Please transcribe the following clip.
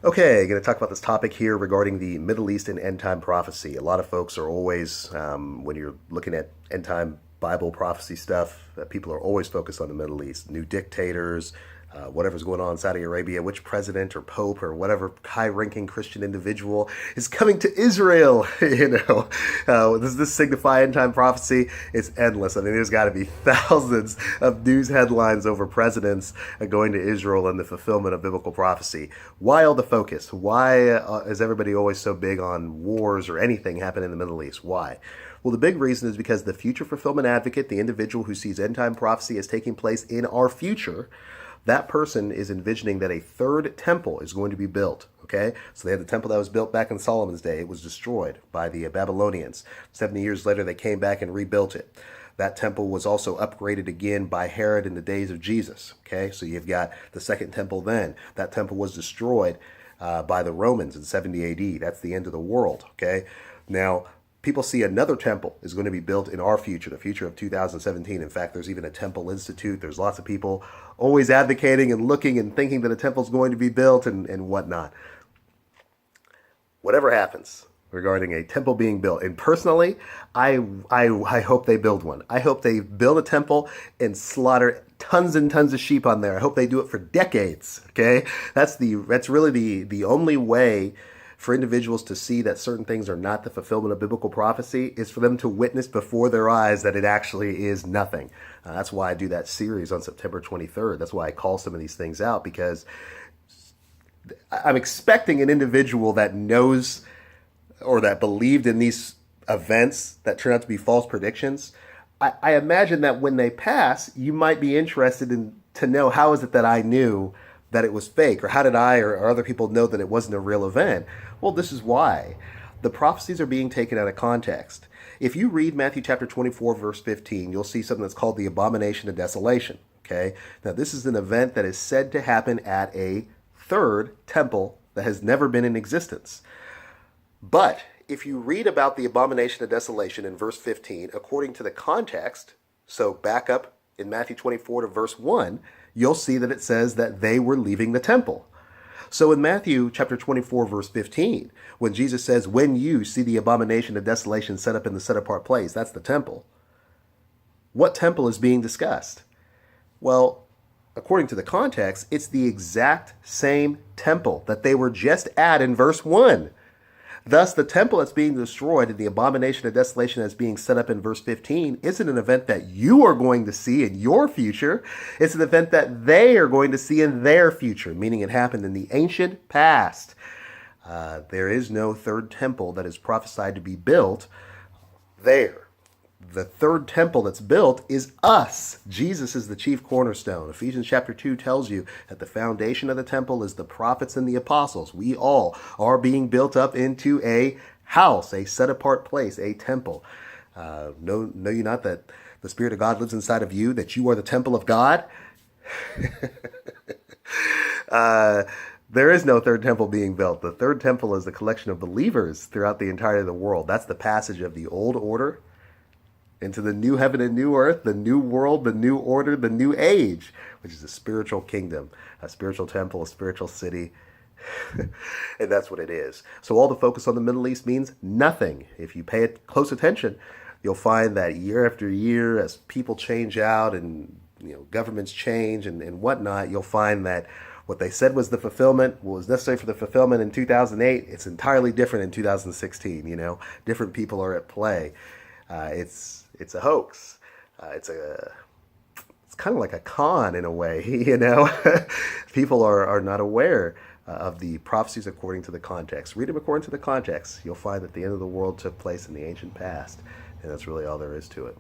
Okay, going to talk about this topic here regarding the Middle East and end time prophecy. A lot of folks are always, when you're looking at end time Bible prophecy stuff, people are always focused on the Middle East. New dictators, whatever's going on in Saudi Arabia, which president or pope or whatever high-ranking Christian individual is coming to Israel. Does this signify end-time prophecy? It's endless. I mean, there's got to be thousands of news headlines over presidents going to Israel and the fulfillment of biblical prophecy. Why all the focus? Why is everybody always so big on wars or anything happening in the Middle East? Why? Well, the big reason is because the future fulfillment advocate, the individual who sees end-time prophecy as taking place in our future, that person is envisioning that a third temple is going to be built. Okay, so they had the temple that was built back in Solomon's day. It was destroyed by the Babylonians. 70 years later, they came back and rebuilt it. That temple was also upgraded again by Herod in the days of Jesus. Okay, so you've got the second temple then. That temple was destroyed by the Romans in 70 AD. That's the end of the world. Okay, now people see another temple is going to be built in our future, the future of 2017. In fact, there's even a temple institute. There's lots of people always advocating and looking and thinking that a temple is going to be built and whatnot. Whatever happens regarding a temple being built, and personally, I hope they build one. I hope they build a temple and slaughter tons and tons of sheep on there. I hope they do it for decades. Okay, that's really the only way for individuals to see that certain things are not the fulfillment of biblical prophecy is for them to witness before their eyes that it actually is nothing. That's why I do that series on September 23rd. That's why I call some of these things out, because I'm expecting an individual that knows or that believed in these events that turn out to be false predictions. I imagine that when they pass, you might be interested in to know, how is it that I knew that it was fake, or how did I or other people know that it wasn't a real event? Well, this is why. The prophecies are being taken out of context. If you read Matthew chapter 24, verse 15, you'll see something that's called the abomination of desolation. Okay? Now, this is an event that is said to happen at a third temple that has never been in existence. But if you read about the abomination of desolation in verse 15, according to the context, so back up in Matthew 24 to verse 1, you'll see that it says that they were leaving the temple. So in Matthew chapter 24, verse 15, when Jesus says, when you see the abomination of desolation set up in the set apart place, that's the temple. What temple is being discussed? Well, according to the context, it's the exact same temple that they were just at in verse 1. Thus, the temple that's being destroyed and the abomination of desolation that's being set up in verse 15 isn't an event that you are going to see in your future. It's an event that they are going to see in their future, meaning it happened in the ancient past. There is no third temple that is prophesied to be built there. The third temple that's built is us. Jesus is the chief cornerstone. Ephesians chapter 2 tells you that the foundation of the temple is the prophets and the apostles. We all are being built up into a house, a set-apart place, a temple. Know you not that the Spirit of God lives inside of you, that you are the temple of God? There is no third temple being built. The third temple is the collection of believers throughout the entirety of the world. That's the passage of the old order into the new heaven and new earth, the new world, the new order, the new age, which is a spiritual kingdom, a spiritual temple, a spiritual city. And that's what it is. So all the focus on the Middle East means nothing. If you pay close attention, you'll find that year after year, as people change out and governments change and whatnot, you'll find that what they said was the fulfillment, what was necessary for the fulfillment in 2008, it's entirely different in 2016. Different people are at play. It's a hoax. It's kind of like a con in a way, People are not aware of the prophecies according to the context. Read them according to the context. You'll find that the end of the world took place in the ancient past, and that's really all there is to it.